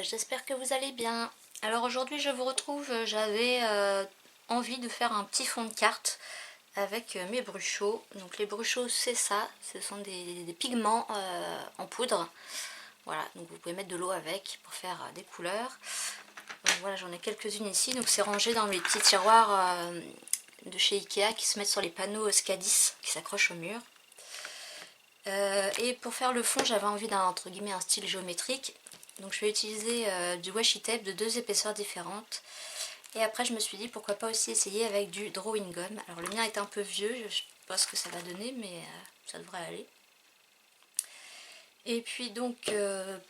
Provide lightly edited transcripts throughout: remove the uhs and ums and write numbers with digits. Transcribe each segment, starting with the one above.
j'espère que vous allez bien. Alors aujourd'hui je vous retrouve, j'avais envie de faire un petit fond de carte avec mes bruchos. Donc les bruchos c'est ça, ce sont des pigments en poudre. Voilà, donc vous pouvez mettre de l'eau avec pour faire des couleurs. Donc voilà, j'en ai quelques-unes ici, donc c'est rangé dans les petits tiroirs de chez Ikea qui se mettent sur les panneaux Scadis qui s'accrochent au mur. Et pour faire le fond, j'avais envie d'un entre guillemets un style géométrique. Donc je vais utiliser du washi tape de deux épaisseurs différentes. Et après je me suis dit pourquoi pas aussi essayer avec du drawing gum. Alors le mien est un peu vieux, je sais pas ce que ça va donner, mais ça devrait aller. Et puis donc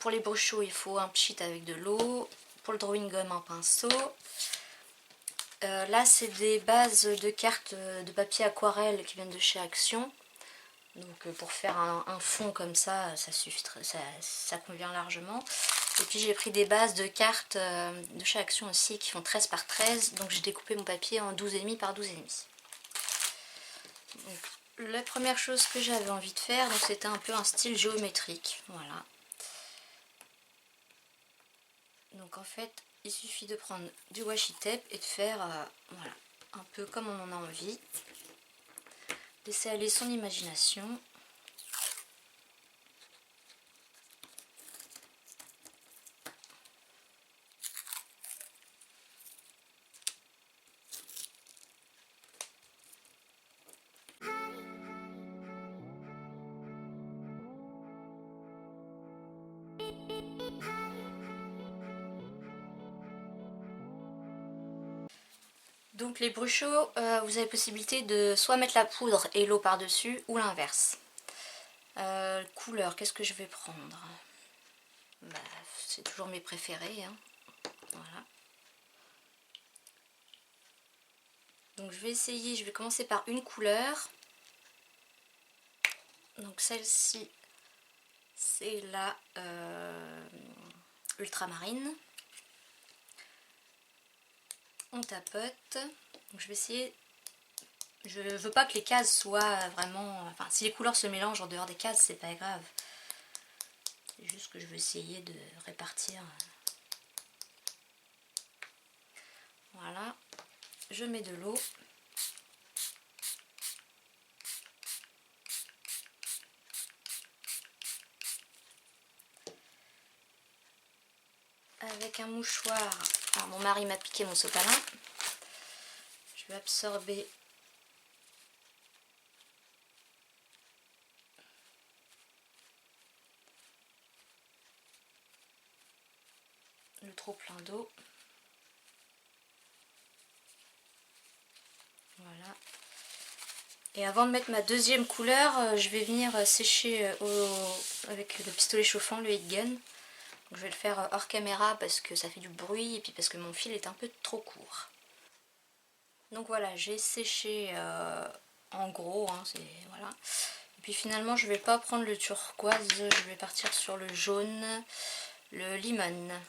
pour les bruchos il faut un pchit avec de l'eau. Pour le drawing gum un pinceau. Là c'est des bases de cartes de papier aquarelle qui viennent de chez Action. Donc pour faire un fond comme ça, ça suffit, ça convient largement. Et puis j'ai pris des bases de cartes de chez Action aussi qui font 13 par 13. Donc j'ai découpé mon papier en 12,5 par 12,5. Donc la première chose que j'avais envie de faire, c'était un peu un style géométrique. Voilà. Donc en fait, il suffit de prendre du washi tape et de faire voilà, un peu comme on en a envie. Laisser aller son imagination. Donc les bruchos, vous avez possibilité de soit mettre la poudre et l'eau par-dessus ou l'inverse. Couleur, qu'est-ce que je vais prendre? Bah, c'est toujours mes préférés. Hein. Voilà. Donc je vais essayer, je vais commencer par une couleur. Donc celle-ci, c'est la ultramarine. On tapote. Donc je vais essayer. Je veux pas que les cases soient vraiment... Enfin, si les couleurs se mélangent en dehors des cases, c'est pas grave. C'est juste que je veux essayer de répartir. Voilà. Je mets de l'eau. Avec un mouchoir. Alors, mon mari m'a piqué mon sopalin. Je vais absorber le trop plein d'eau. Voilà. Et avant de mettre ma deuxième couleur, je vais venir sécher avec le pistolet chauffant, le heat gun. Donc, je vais le faire hors caméra parce que ça fait du bruit et puis parce que mon fil est un peu trop court. Donc voilà, j'ai séché en gros, hein, voilà. Et puis finalement, je vais pas prendre le turquoise, je vais partir sur le jaune, le lemon.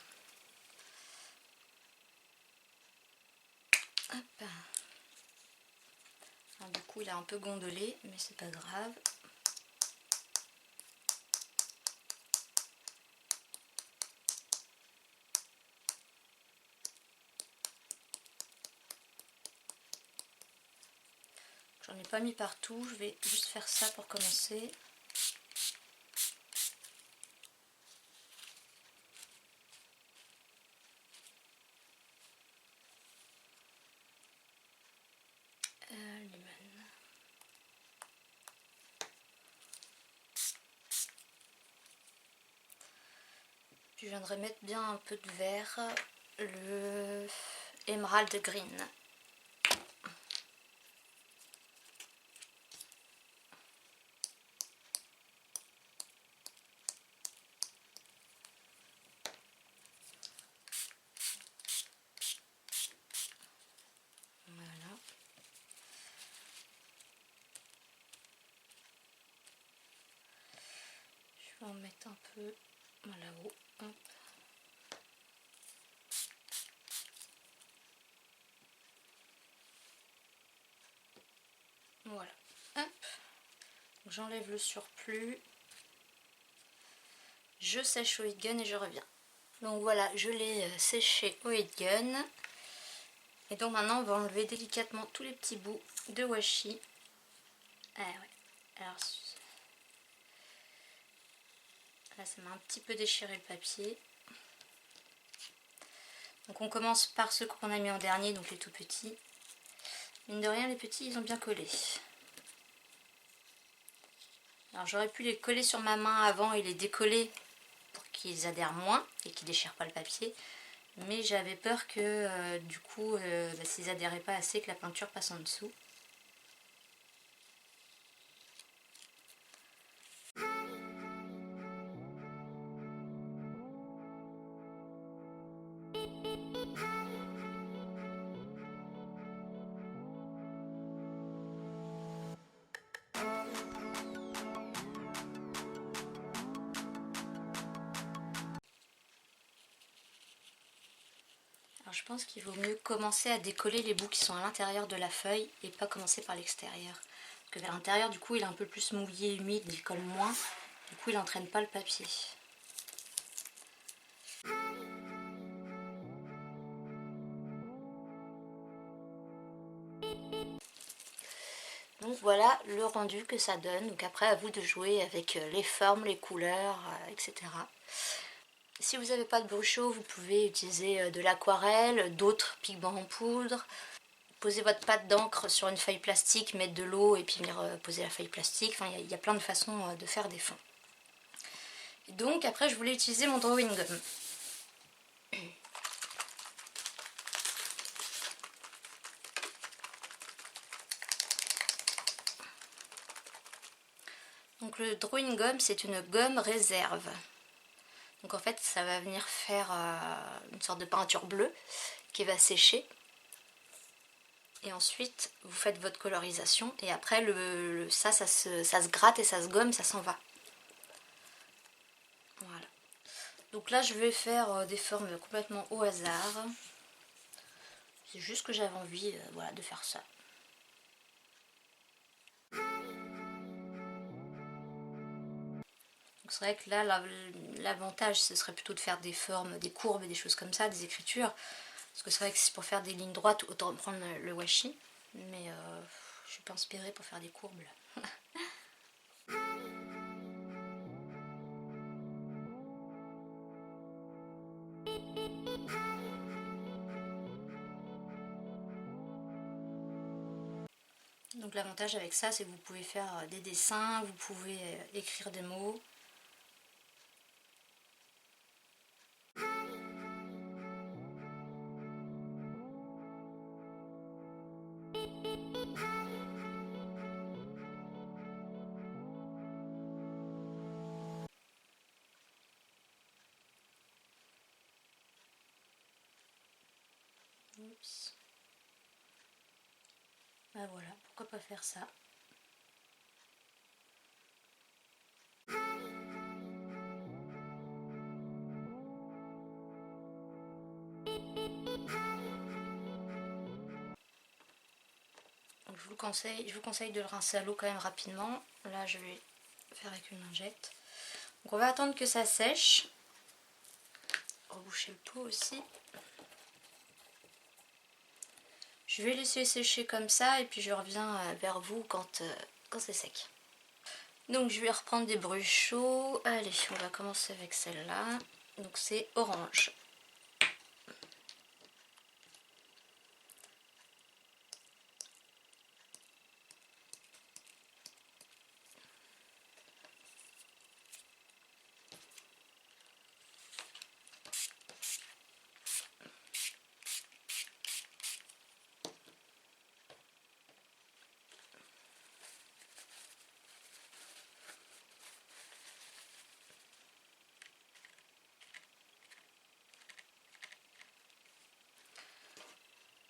Hop. Alors, du coup, il a un peu gondolé, mais c'est pas grave. J'en ai pas mis partout, je vais juste faire ça pour commencer. Lemon. Puis je viendrai mettre bien un peu de vert, le Emerald Green. Voilà. Je vais en mettre un peu là-haut. Voilà. Hop. J'enlève le surplus. Je sèche au heat gun et je reviens. Donc voilà, je l'ai séché au heat gun. Et donc maintenant on va enlever délicatement tous les petits bouts de washi. Ah ouais, alors là ça m'a un petit peu déchiré le papier. Donc on commence par ceux qu'on a mis en dernier, donc les tout petits. Mine de rien, les petits ils ont bien collé. Alors j'aurais pu les coller sur ma main avant et les décoller pour qu'ils adhèrent moins et qu'ils déchirent pas le papier. Mais j'avais peur que du coup, s'ils adhéraient pas assez, que la peinture passe en dessous. Alors je pense qu'il vaut mieux commencer à décoller les bouts qui sont à l'intérieur de la feuille et pas commencer par l'extérieur. Parce que vers l'intérieur du coup il est un peu plus mouillé, humide, il colle moins. Du coup il n'entraîne pas le papier. Donc voilà le rendu que ça donne. Donc après à vous de jouer avec les formes, les couleurs, etc. Si vous n'avez pas de brush-chaud, vous pouvez utiliser de l'aquarelle, d'autres pigments en poudre. Posez votre pâte d'encre sur une feuille plastique, mettre de l'eau et puis venir poser la feuille plastique. Enfin, il y a plein de façons de faire des fonds. Et donc après, je voulais utiliser mon drawing gum. Donc le drawing gum, c'est une gomme réserve. Donc en fait, ça va venir faire une sorte de peinture bleue qui va sécher. Et ensuite, vous faites votre colorisation. Et après, ça se gratte et ça se gomme, ça s'en va. Voilà. Donc là, je vais faire des formes complètement au hasard. C'est juste que j'avais envie voilà, de faire ça. C'est vrai que là, l'avantage, ce serait plutôt de faire des formes, des courbes et des choses comme ça, des écritures. Parce que c'est vrai que si c'est pour faire des lignes droites, autant prendre le washi. Mais je suis pas inspirée pour faire des courbes là. Donc l'avantage avec ça, c'est que vous pouvez faire des dessins, vous pouvez écrire des mots. Oups. Ben voilà, pourquoi pas faire ça. Donc je vous conseille de le rincer à l'eau quand même rapidement. Là je vais faire avec une lingette. Donc on va attendre que ça sèche. Reboucher le tout aussi. Je vais laisser sécher comme ça et puis je reviens vers vous quand c'est sec. Donc je vais reprendre des brus chauds. Allez, on va commencer avec celle-là. Donc c'est orange.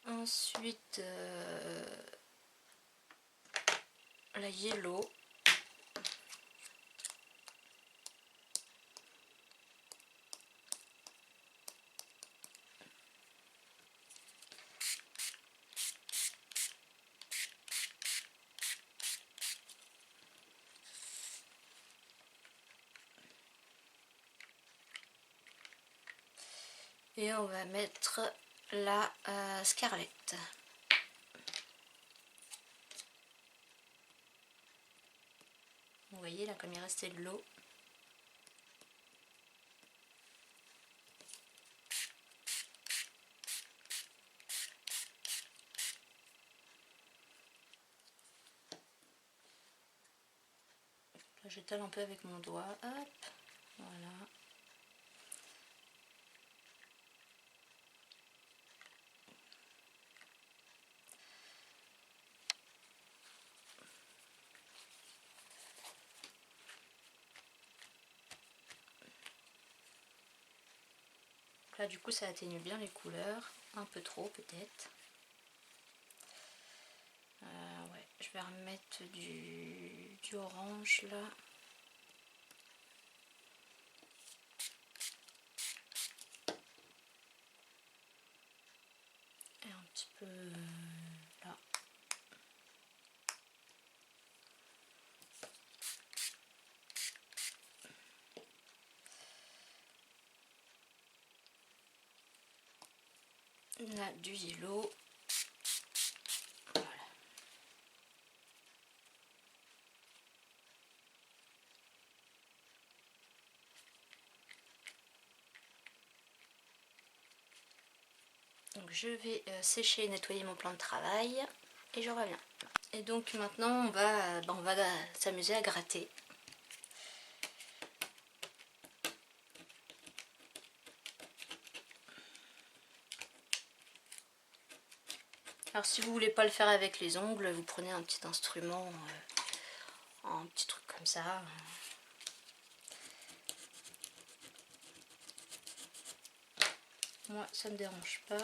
Ensuite, la yellow. Et on va mettre la Scarlett. Vous voyez là comme il restait de l'eau. Là j'étale un peu avec mon doigt. Hop, voilà. Là du coup ça atténue bien les couleurs, un peu trop peut-être. Ouais, je vais remettre du orange là. Et un petit peu là. Là du yellow. Voilà. Donc je vais sécher et nettoyer mon plan de travail et je reviens. Et donc maintenant on va s'amuser à gratter. Alors si vous voulez pas le faire avec les ongles, vous prenez un petit instrument, un petit truc comme ça. Moi ça me dérange pas.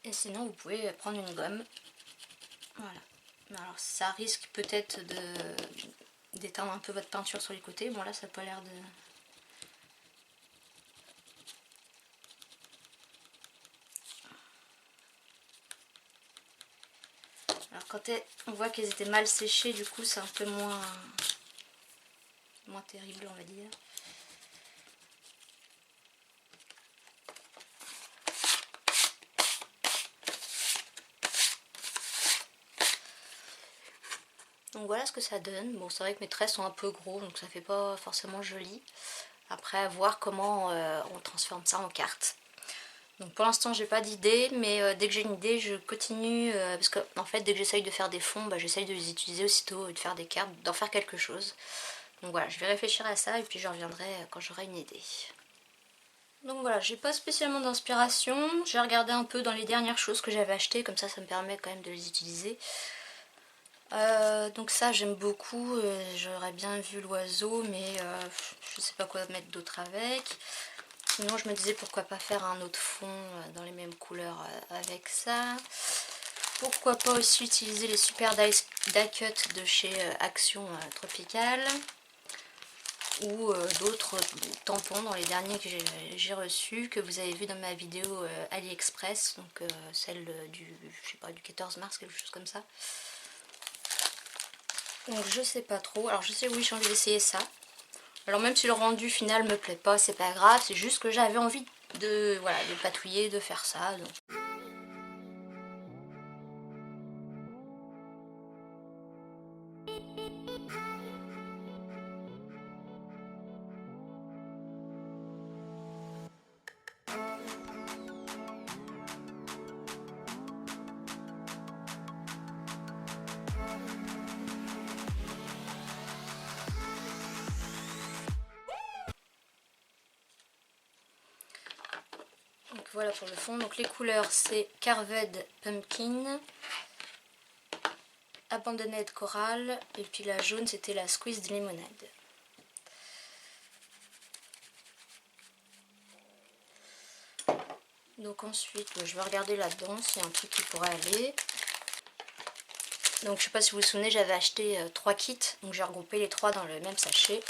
Et sinon vous pouvez prendre une gomme. Voilà. Alors ça risque peut-être d'éteindre un peu votre peinture sur les côtés. Bon là ça n'a pas l'air de... Alors quand on voit qu'elles étaient mal séchées, du coup c'est un peu moins terrible on va dire. Donc voilà ce que ça donne. Bon c'est vrai que mes traits sont un peu gros donc ça fait pas forcément joli. Après à voir comment on transforme ça en carte. Donc pour l'instant j'ai pas d'idée, mais dès que j'ai une idée je continue, parce que en fait dès que j'essaye de faire des fonds, j'essaye de les utiliser aussitôt et de faire des cartes, d'en faire quelque chose. Donc voilà, je vais réfléchir à ça et puis je reviendrai quand j'aurai une idée. Donc voilà, j'ai pas spécialement d'inspiration, j'ai regardé un peu dans les dernières choses que j'avais achetées, comme ça me permet quand même de les utiliser. Donc ça j'aime beaucoup, j'aurais bien vu l'oiseau mais je sais pas quoi mettre d'autre avec. Sinon je me disais pourquoi pas faire un autre fond dans les mêmes couleurs avec ça. Pourquoi pas aussi utiliser les super die cut de chez Action Tropicale. Ou d'autres tampons dans les derniers que j'ai reçus, que vous avez vu dans ma vidéo AliExpress, donc celle je sais pas, du 14 mars, quelque chose comme ça. Donc je sais pas trop, alors je sais oui j'ai envie d'essayer ça. Alors même si le rendu final me plaît pas, c'est pas grave, c'est juste que j'avais envie de patouiller, de faire ça. Donc. Donc voilà pour le fond, donc les couleurs c'est Carved Pumpkin, Abandoned Coral, et puis la jaune c'était la Squeezed Lemonade. Donc ensuite, je vais regarder là-dedans s'il y a un truc qui pourrait aller. Donc je sais pas si vous vous souvenez, j'avais acheté 3 kits, donc j'ai regroupé les 3 dans le même sachet.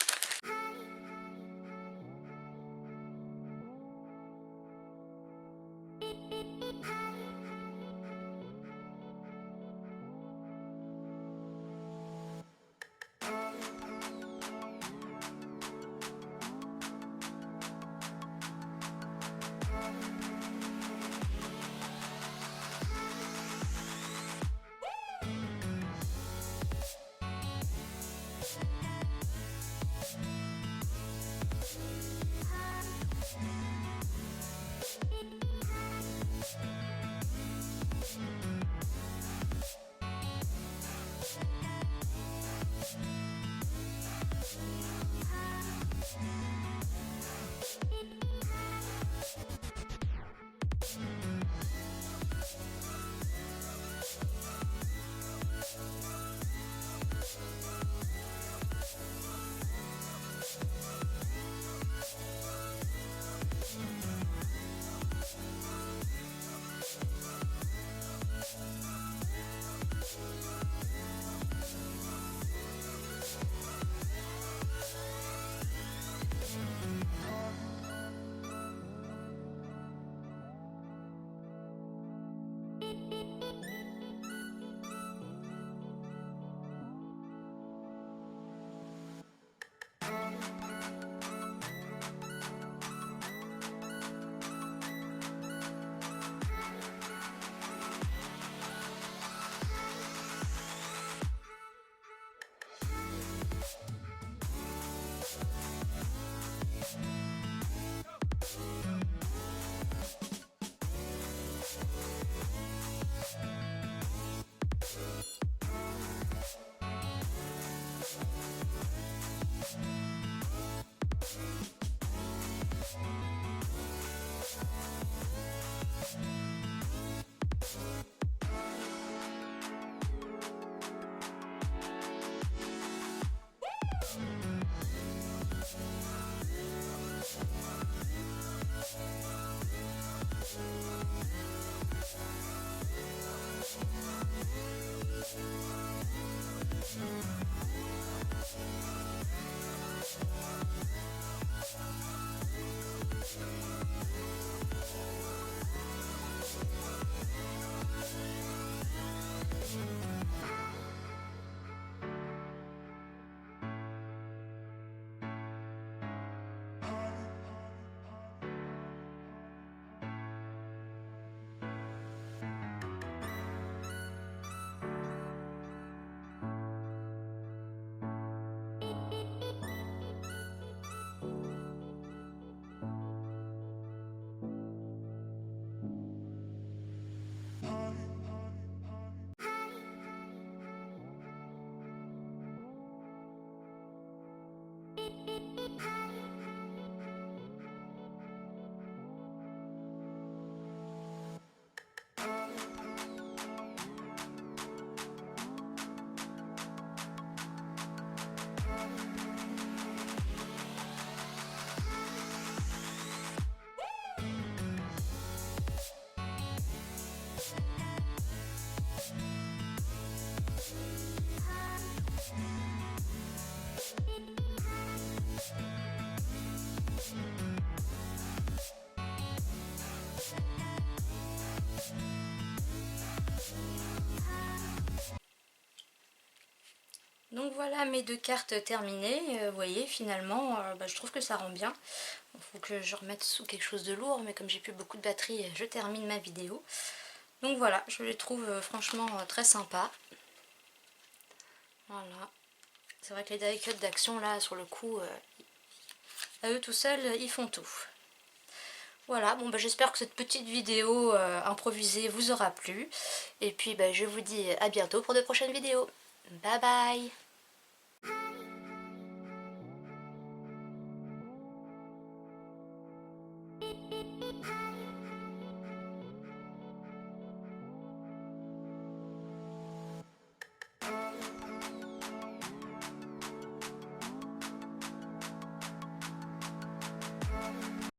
Donc voilà mes 2 cartes terminées. Vous voyez, finalement, je trouve que ça rend bien. Il faut que je remette sous quelque chose de lourd, mais comme j'ai plus beaucoup de batterie, je termine ma vidéo. Donc voilà, je les trouve franchement très sympas. Voilà. C'est vrai que les die cuts d'Action, là, sur le coup, à eux tout seuls, ils font tout. Voilà, bon j'espère que cette petite vidéo improvisée vous aura plu. Et puis je vous dis à bientôt pour de prochaines vidéos. Bye bye!